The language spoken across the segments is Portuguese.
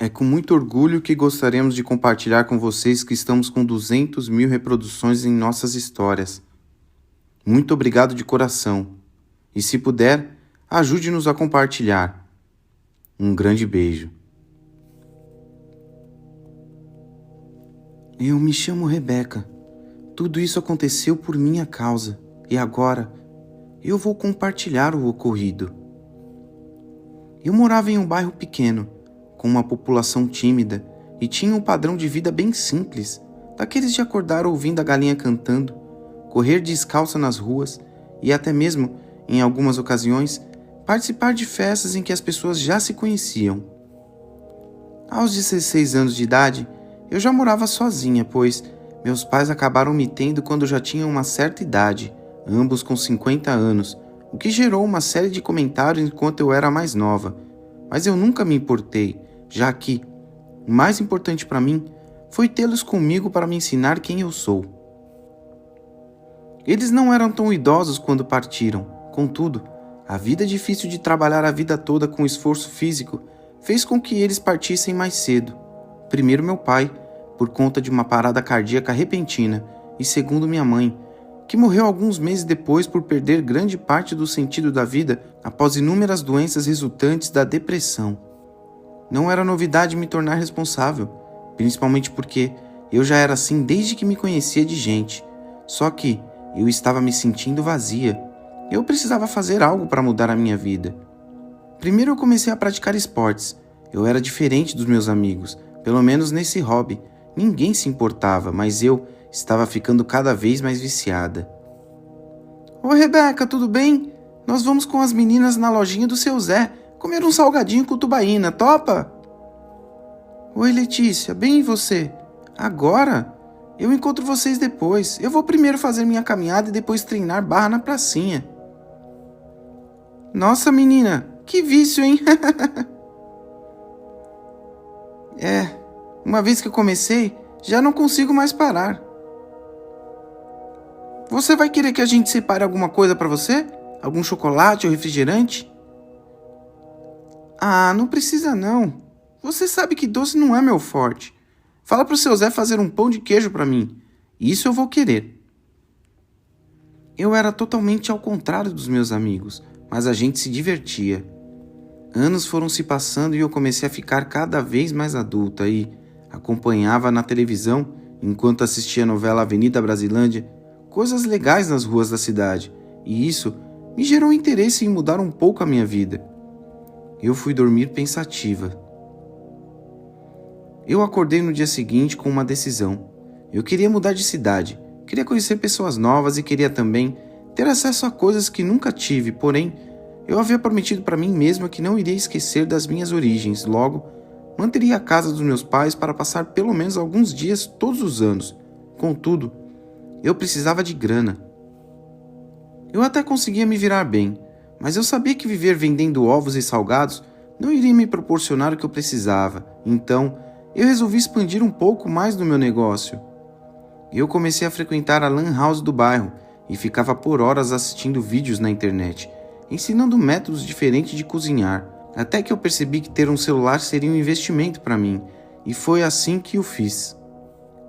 É com muito orgulho que gostaríamos de compartilhar com vocês que estamos com 200 mil reproduções em nossas histórias. Muito obrigado de coração. E se puder, ajude-nos a compartilhar. Um grande beijo. Eu me chamo Rebeca. Tudo isso aconteceu por minha causa. E agora, eu vou compartilhar o ocorrido. Eu morava em um bairro pequeno, com uma população tímida e tinha um padrão de vida bem simples, daqueles de acordar ouvindo a galinha cantando, correr descalça nas ruas e até mesmo, em algumas ocasiões, participar de festas em que as pessoas já se conheciam. Aos 16 anos de idade, eu já morava sozinha, pois meus pais acabaram me tendo quando já tinha uma certa idade, ambos com 50 anos, o que gerou uma série de comentários enquanto eu era mais nova, mas eu nunca me importei, já que o mais importante para mim foi tê-los comigo para me ensinar quem eu sou. Eles não eram tão idosos quando partiram, contudo, a vida difícil de trabalhar a vida toda com esforço físico fez com que eles partissem mais cedo. Primeiro meu pai, por conta de uma parada cardíaca repentina, e segundo minha mãe, que morreu alguns meses depois por perder grande parte do sentido da vida após inúmeras doenças resultantes da depressão. Não era novidade me tornar responsável, principalmente porque eu já era assim desde que me conhecia de gente. Só que eu estava me sentindo vazia. Eu precisava fazer algo para mudar a minha vida. Primeiro eu comecei a praticar esportes. Eu era diferente dos meus amigos, pelo menos nesse hobby. Ninguém se importava, mas eu estava ficando cada vez mais viciada. Oi, Rebeca, tudo bem? Nós vamos com as meninas na lojinha do seu Zé comer um salgadinho com tubaína, topa? Oi, Letícia, bem e você? Agora? Eu encontro vocês depois. Eu vou primeiro fazer minha caminhada e depois treinar barra na pracinha. Nossa, menina, que vício, hein? Uma vez que eu comecei, já não consigo mais parar. Você vai querer que a gente separe alguma coisa para você? Algum chocolate ou refrigerante? Ah, não precisa não. Você sabe que doce não é meu forte. Fala pro seu Zé fazer um pão de queijo para mim. Isso eu vou querer. Eu era totalmente ao contrário dos meus amigos, mas a gente se divertia. Anos foram se passando e eu comecei a ficar cada vez mais adulta e acompanhava na televisão, enquanto assistia a novela Avenida Brasilândia, coisas legais nas ruas da cidade, e isso me gerou interesse em mudar um pouco a minha vida. Eu fui dormir pensativa. Eu acordei no dia seguinte com uma decisão. Eu queria mudar de cidade, queria conhecer pessoas novas e queria também ter acesso a coisas que nunca tive, porém, eu havia prometido para mim mesma que não iria esquecer das minhas origens, logo, manteria a casa dos meus pais para passar pelo menos alguns dias todos os anos. Contudo, eu precisava de grana. Eu até conseguia me virar bem, mas eu sabia que viver vendendo ovos e salgados não iria me proporcionar o que eu precisava, então eu resolvi expandir um pouco mais do meu negócio. Eu comecei a frequentar a Lan House do bairro e ficava por horas assistindo vídeos na internet, ensinando métodos diferentes de cozinhar, até que eu percebi que ter um celular seria um investimento para mim, e foi assim que o fiz.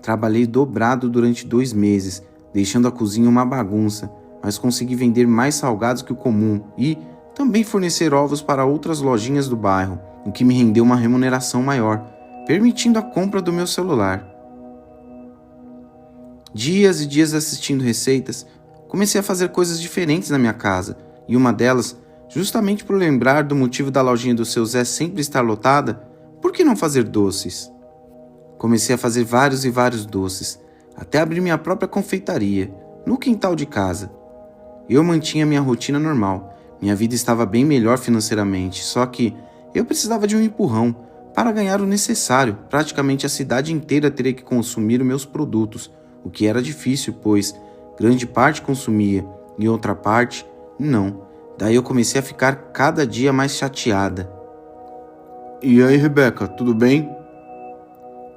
Trabalhei dobrado durante 2 meses, deixando a cozinha uma bagunça, mas consegui vender mais salgados que o comum e também fornecer ovos para outras lojinhas do bairro, o que me rendeu uma remuneração maior, permitindo a compra do meu celular. Dias e dias assistindo receitas, comecei a fazer coisas diferentes na minha casa, e uma delas, justamente por lembrar do motivo da lojinha do seu Zé sempre estar lotada, por que não fazer doces? Comecei a fazer vários e vários doces, até abrir minha própria confeitaria, no quintal de casa. Eu mantinha minha rotina normal, minha vida estava bem melhor financeiramente, só que eu precisava de um empurrão para ganhar o necessário. Praticamente a cidade inteira teria que consumir os meus produtos, o que era difícil, pois grande parte consumia e outra parte não. Daí eu comecei a ficar cada dia mais chateada. E aí, Rebeca, tudo bem?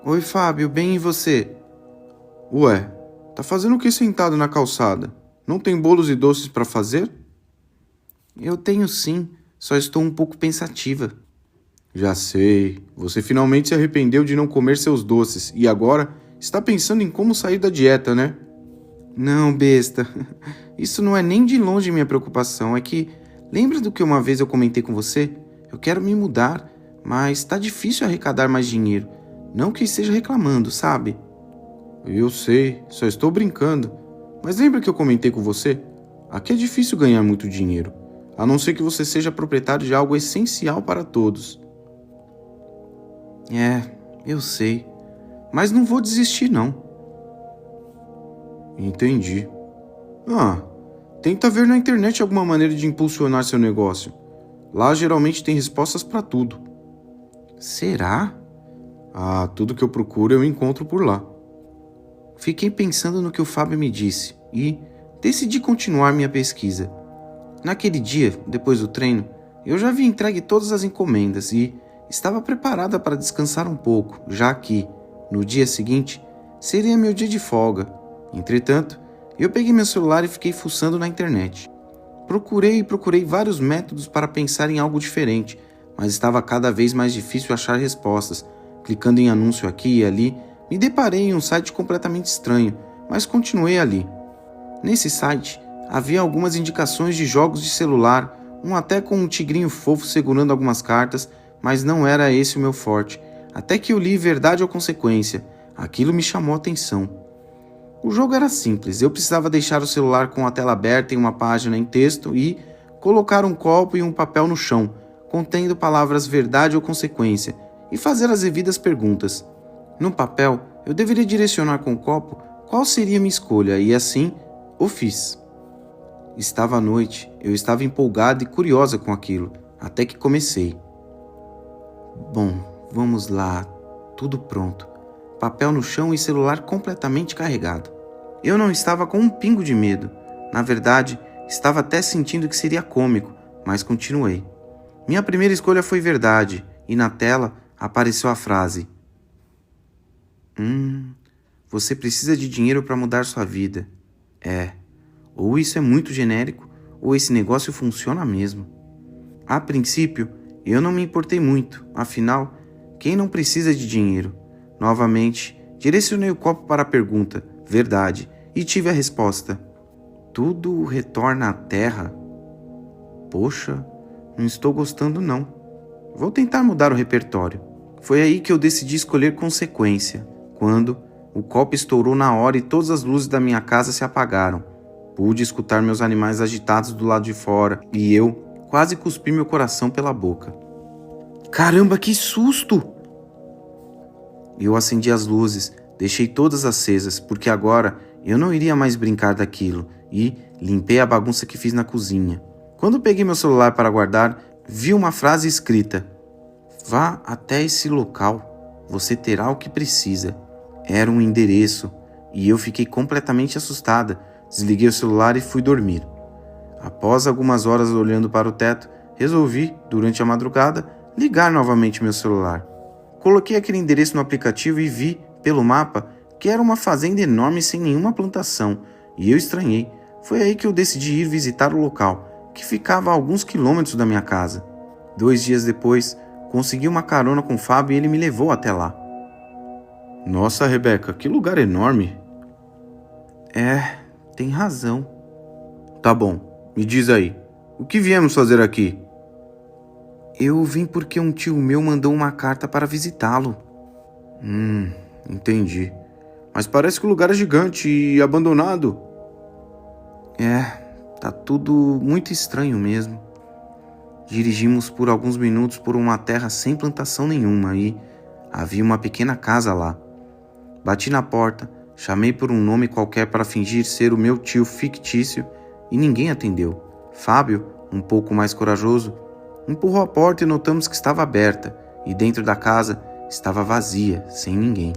Oi, Fábio, bem e você? Ué, tá fazendo o que sentado na calçada? Não tem bolos e doces para fazer? Eu tenho sim, só estou um pouco pensativa. Já sei, você finalmente se arrependeu de não comer seus doces e agora está pensando em como sair da dieta, né? Não, besta. Isso não é nem de longe minha preocupação. É que, lembra do que uma vez eu comentei com você? Eu quero me mudar, mas tá difícil arrecadar mais dinheiro. Não que esteja reclamando, sabe? Eu sei, só estou brincando. Mas lembra que eu comentei com você? Aqui é difícil ganhar muito dinheiro, a não ser que você seja proprietário de algo essencial para todos. É, eu sei. Mas não vou desistir, não. Entendi. Ah, tenta ver na internet alguma maneira de impulsionar seu negócio. Lá geralmente tem respostas para tudo. Será? Ah, tudo que eu procuro eu encontro por lá. Fiquei pensando no que o Fábio me disse e decidi continuar minha pesquisa. Naquele dia, depois do treino, eu já havia entregue todas as encomendas e estava preparada para descansar um pouco, já que, no dia seguinte, seria meu dia de folga. Entretanto, eu peguei meu celular e fiquei fuçando na internet. Procurei vários métodos para pensar em algo diferente, mas estava cada vez mais difícil achar respostas. Clicando em anúncio aqui e ali, me deparei em um site completamente estranho, mas continuei ali. Nesse site, havia algumas indicações de jogos de celular, um até com um tigrinho fofo segurando algumas cartas, mas não era esse o meu forte. Até que eu li Verdade ou Consequência. Aquilo me chamou a atenção. O jogo era simples, eu precisava deixar o celular com a tela aberta em uma página em texto e colocar um copo e um papel no chão, contendo palavras verdade ou consequência, e fazer as devidas perguntas. No papel, eu deveria direcionar com o copo qual seria minha escolha, e assim, o fiz. Estava à noite, eu estava empolgada e curiosa com aquilo, até que comecei. Bom, vamos lá, tudo pronto. Papel no chão e celular completamente carregado. Eu não estava com um pingo de medo. Na verdade, estava até sentindo que seria cômico, mas continuei. Minha primeira escolha foi verdade, e na tela apareceu a frase: você precisa de dinheiro para mudar sua vida. Ou isso é muito genérico, ou esse negócio funciona mesmo. A princípio, eu não me importei muito, afinal, quem não precisa de dinheiro? Novamente, direcionei o copo para a pergunta, verdade, e tive a resposta. Tudo retorna à terra? Poxa, não estou gostando não. Vou tentar mudar o repertório. Foi aí que eu decidi escolher consequência, quando o copo estourou na hora e todas as luzes da minha casa se apagaram. Pude escutar meus animais agitados do lado de fora e eu quase cuspi meu coração pela boca. Caramba, que susto! Eu acendi as luzes, deixei todas acesas, porque agora eu não iria mais brincar daquilo, e limpei a bagunça que fiz na cozinha. Quando peguei meu celular para guardar, vi uma frase escrita: vá até esse local, você terá o que precisa. Era um endereço, e eu fiquei completamente assustada. Desliguei o celular e fui dormir. Após algumas horas olhando para o teto, resolvi, durante a madrugada, ligar novamente meu celular. Coloquei aquele endereço no aplicativo e vi, pelo mapa, que era uma fazenda enorme sem nenhuma plantação, e eu estranhei. Foi aí que eu decidi ir visitar o local, que ficava a alguns quilômetros da minha casa. 2 dias depois, consegui uma carona com o Fábio e ele me levou até lá. Nossa, Rebeca, que lugar enorme! Tem razão. Tá bom, me diz aí, o que viemos fazer aqui? Eu vim porque um tio meu mandou uma carta para visitá-lo. Entendi. Mas parece que o lugar é gigante e abandonado. Tá tudo muito estranho mesmo. Dirigimos por alguns minutos por uma terra sem plantação nenhuma e havia uma pequena casa lá. Bati na porta, chamei por um nome qualquer para fingir ser o meu tio fictício e ninguém atendeu. Fábio, um pouco mais corajoso, empurrou a porta e notamos que estava aberta, e dentro da casa estava vazia, sem ninguém.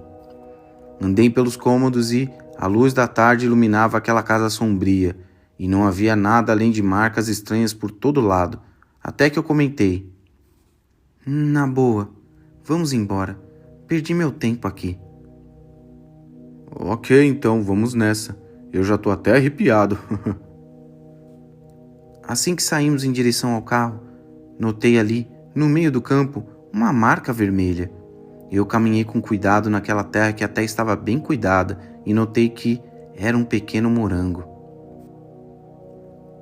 Andei pelos cômodos e a luz da tarde iluminava aquela casa sombria, e não havia nada além de marcas estranhas por todo lado, até que eu comentei: na boa, vamos embora, perdi meu tempo aqui. Ok, então, vamos nessa. Eu já tô até arrepiado. Assim que saímos em direção ao carro, notei ali, no meio do campo, uma marca vermelha. Eu caminhei com cuidado naquela terra que até estava bem cuidada e notei que era um pequeno morango.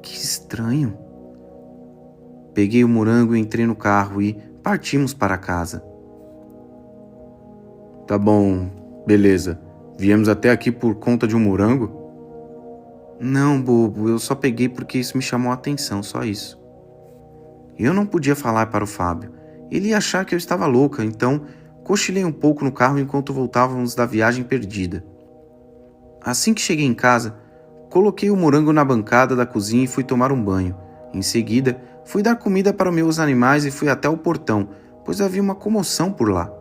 Que estranho. Peguei o morango e entrei no carro e partimos para casa. Tá bom, beleza. Viemos até aqui por conta de um morango? Não, bobo, eu só peguei porque isso me chamou a atenção, só isso. Eu não podia falar para o Fábio. Ele ia achar que eu estava louca, então cochilei um pouco no carro enquanto voltávamos da viagem perdida. Assim que cheguei em casa, coloquei o morango na bancada da cozinha e fui tomar um banho. Em seguida, fui dar comida para os meus animais e fui até o portão, pois havia uma comoção por lá.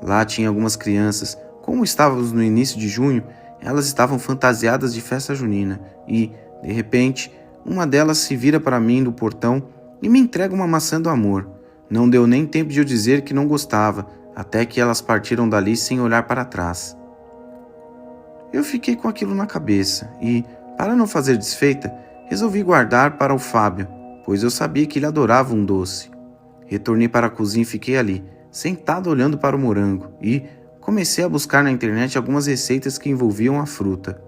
Lá tinha algumas crianças. Como estávamos no início de junho, elas estavam fantasiadas de festa junina e, de repente, uma delas se vira para mim do portão e me entrega uma maçã do amor. Não deu nem tempo de eu dizer que não gostava, até que elas partiram dali sem olhar para trás. Eu fiquei com aquilo na cabeça e, para não fazer desfeita, resolvi guardar para o Fábio, pois eu sabia que ele adorava um doce. Retornei para a cozinha e fiquei ali, sentado olhando para o morango e comecei a buscar na internet algumas receitas que envolviam a fruta.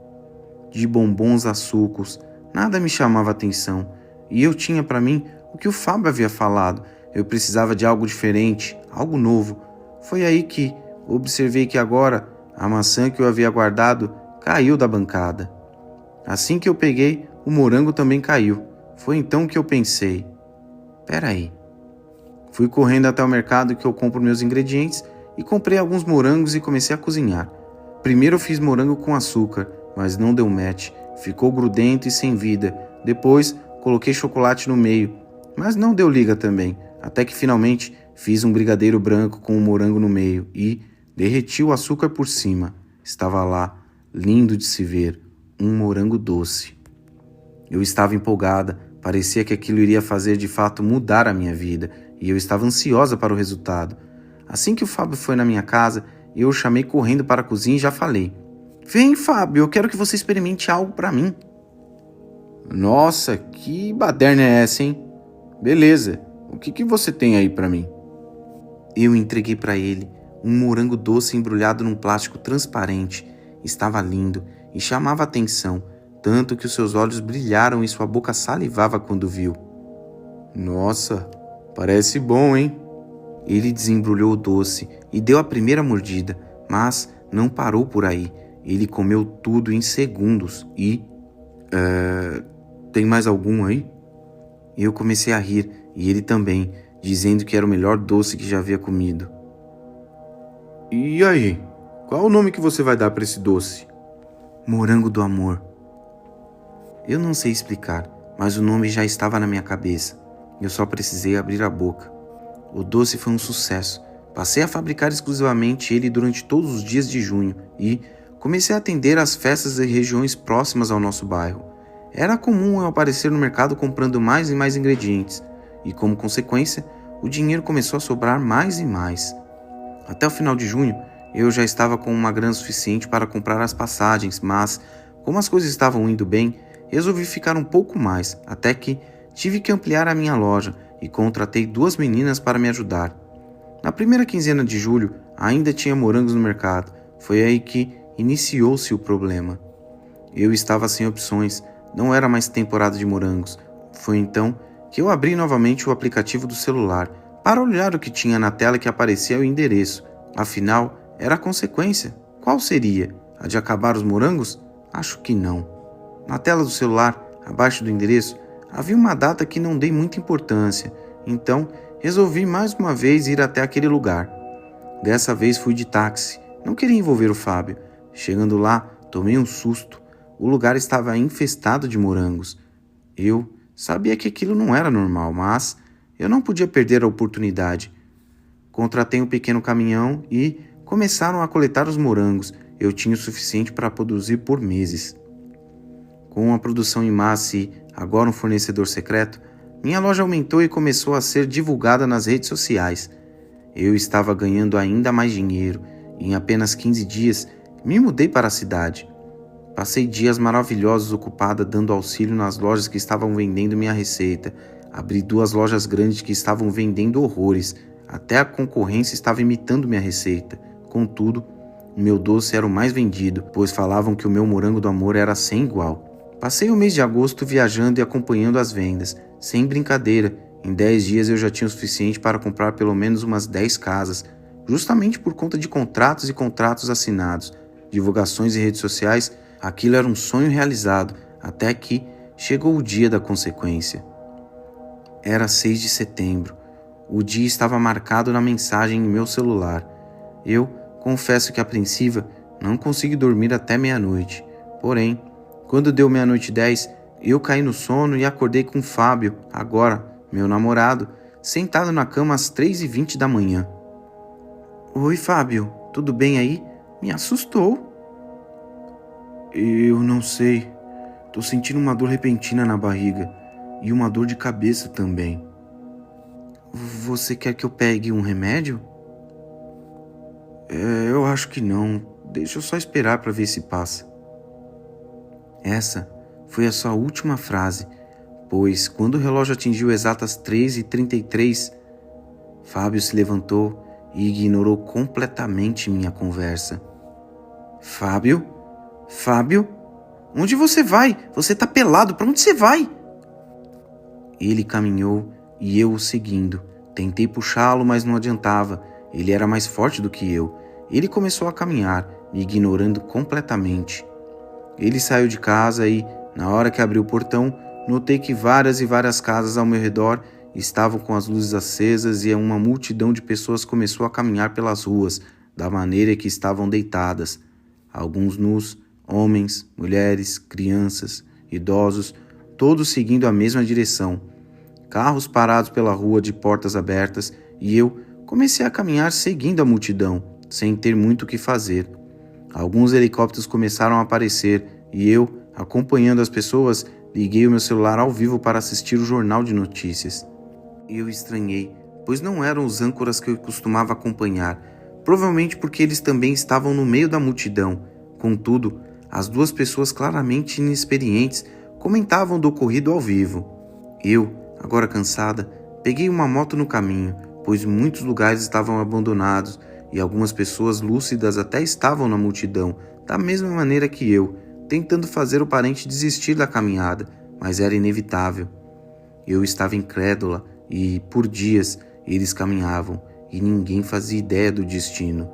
De bombons a sucos, nada me chamava atenção e eu tinha para mim o que o Fábio havia falado. Eu precisava de algo diferente, algo novo. Foi aí que observei que agora a maçã que eu havia guardado caiu da bancada. Assim que eu peguei, o morango também caiu. Foi então que eu pensei: peraí. Fui correndo até o mercado que eu compro meus ingredientes e comprei alguns morangos e comecei a cozinhar. Primeiro eu fiz morango com açúcar, mas não deu match. Ficou grudento e sem vida. Depois coloquei chocolate no meio, mas não deu liga também. Até que finalmente fiz um brigadeiro branco com o morango no meio e derreti o açúcar por cima. Estava lá, lindo de se ver, um morango doce. Eu estava empolgada, parecia que aquilo iria fazer de fato mudar a minha vida e eu estava ansiosa para o resultado. Assim que o Fábio foi na minha casa, eu o chamei correndo para a cozinha e já falei: vem, Fábio, eu quero que você experimente algo para mim. Nossa, que baderna é essa, hein? Beleza, o que você tem aí para mim? Eu entreguei para ele um morango doce embrulhado num plástico transparente. Estava lindo e chamava a atenção, tanto que os seus olhos brilharam e sua boca salivava quando viu. Nossa, parece bom, hein? Ele desembrulhou o doce e deu a primeira mordida, mas não parou por aí. Ele comeu tudo em segundos e... tem mais algum aí? Eu comecei a rir e ele também, dizendo que era o melhor doce que já havia comido. E aí, qual é o nome que você vai dar para esse doce? Morango do amor. Eu não sei explicar, mas o nome já estava na minha cabeça. Eu só precisei abrir a boca. O doce foi um sucesso. Passei a fabricar exclusivamente ele durante todos os dias de junho e comecei a atender às festas em regiões próximas ao nosso bairro. Era comum eu aparecer no mercado comprando mais e mais ingredientes e, como consequência, o dinheiro começou a sobrar mais e mais. Até o final de junho, eu já estava com uma grana suficiente para comprar as passagens, mas, como as coisas estavam indo bem, resolvi ficar um pouco mais, até que tive que ampliar a minha loja e contratei 2 meninas para me ajudar. Na primeira quinzena de julho, ainda tinha morangos no mercado. Foi aí que iniciou-se o problema. Eu estava sem opções, não era mais temporada de morangos. Foi então que eu abri novamente o aplicativo do celular para olhar o que tinha na tela que aparecia o endereço. Afinal, era a consequência. Qual seria? A de acabar os morangos? Acho que não. Na tela do celular, abaixo do endereço, havia uma data que não dei muita importância, então resolvi mais uma vez ir até aquele lugar. Dessa vez fui de táxi, não queria envolver o Fábio. Chegando lá, tomei um susto. O lugar estava infestado de morangos. Eu sabia que aquilo não era normal, mas eu não podia perder a oportunidade. Contratei um pequeno caminhão e começaram a coletar os morangos. Eu tinha o suficiente para produzir por meses. Com a produção em massa e agora um fornecedor secreto, minha loja aumentou e começou a ser divulgada nas redes sociais. Eu estava ganhando ainda mais dinheiro e em apenas 15 dias me mudei para a cidade. Passei dias maravilhosos ocupada dando auxílio nas lojas que estavam vendendo minha receita. Abri 2 lojas grandes que estavam vendendo horrores. Até a concorrência estava imitando minha receita. Contudo, o meu doce era o mais vendido, pois falavam que o meu morango do amor era sem igual. Passei o mês de agosto viajando e acompanhando as vendas. Sem brincadeira, em 10 dias eu já tinha o suficiente para comprar pelo menos umas 10 casas, justamente por conta de contratos e contratos assinados, divulgações em redes sociais. Aquilo era um sonho realizado, até que chegou o dia da consequência. Era 6 de setembro. O dia estava marcado na mensagem em meu celular. Eu confesso que, a princípio, não consegui dormir até meia-noite. Porém, quando deu 00:10, eu caí no sono e acordei com Fábio, agora meu namorado, sentado na cama às 3h20 da manhã. Oi, Fábio, tudo bem aí? Me assustou. Eu não sei. Tô sentindo uma dor repentina na barriga e uma dor de cabeça também. Você quer que eu pegue um remédio? Eu acho que não. Deixa eu só esperar para ver se passa. Essa foi a sua última frase, pois quando o relógio atingiu exatas 3h33, Fábio se levantou e ignorou completamente minha conversa. Fábio? Fábio? Onde você vai? Você tá pelado, pra onde você vai? Ele caminhou e eu o seguindo. Tentei puxá-lo, mas não adiantava. Ele era mais forte do que eu. Ele começou a caminhar, me ignorando completamente. Ele saiu de casa e, na hora que abriu o portão, notei que várias e várias casas ao meu redor estavam com as luzes acesas e uma multidão de pessoas começou a caminhar pelas ruas, da maneira que estavam deitadas. Alguns nus, homens, mulheres, crianças, idosos, todos seguindo a mesma direção. Carros parados pela rua de portas abertas e eu comecei a caminhar seguindo a multidão, sem ter muito o que fazer. Alguns helicópteros começaram a aparecer e eu, acompanhando as pessoas, liguei o meu celular ao vivo para assistir o jornal de notícias. Eu estranhei, pois não eram os âncoras que eu costumava acompanhar, provavelmente porque eles também estavam no meio da multidão. Contudo, as duas pessoas claramente inexperientes comentavam do ocorrido ao vivo. Eu, agora cansada, peguei uma moto no caminho, pois muitos lugares estavam abandonados e algumas pessoas lúcidas até estavam na multidão, da mesma maneira que eu, tentando fazer o parente desistir da caminhada, mas era inevitável. Eu estava incrédula e, por dias, eles caminhavam e ninguém fazia ideia do destino.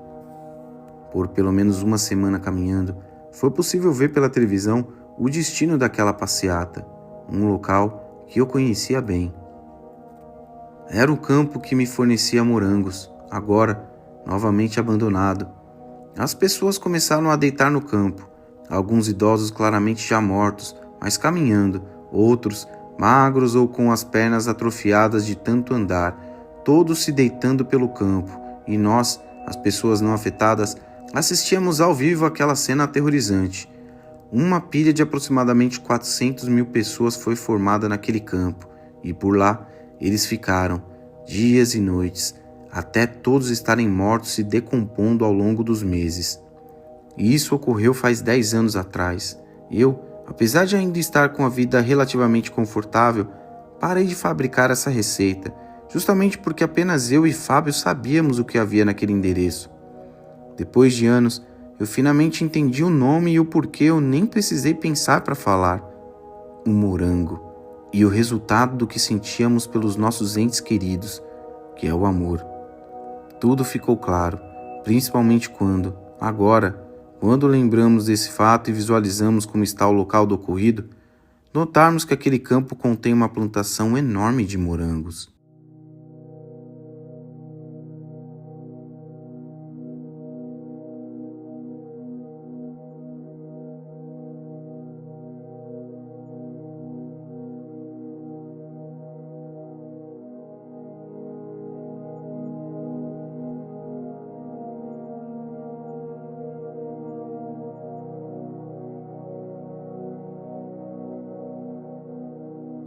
Por pelo menos uma semana caminhando, foi possível ver pela televisão o destino daquela passeata, um local que eu conhecia bem. Era o campo que me fornecia morangos, agora novamente abandonado. As pessoas começaram a deitar no campo, alguns idosos claramente já mortos, mas caminhando, outros magros ou com as pernas atrofiadas de tanto andar, todos se deitando pelo campo, e nós, as pessoas não afetadas, assistíamos ao vivo aquela cena aterrorizante. Uma pilha de aproximadamente 400.000 pessoas foi formada naquele campo, e por lá eles ficaram, dias e noites, até todos estarem mortos e decompondo ao longo dos meses. E isso ocorreu faz 10 anos atrás. Eu, apesar de ainda estar com a vida relativamente confortável, parei de fabricar essa receita, justamente porque apenas eu e Fábio sabíamos o que havia naquele endereço. Depois de anos, eu finalmente entendi o nome e o porquê eu nem precisei pensar para falar. O morango. E o resultado do que sentíamos pelos nossos entes queridos, que é o amor. Tudo ficou claro, principalmente quando lembramos desse fato e visualizamos como está o local do ocorrido, notarmos que aquele campo contém uma plantação enorme de morangos.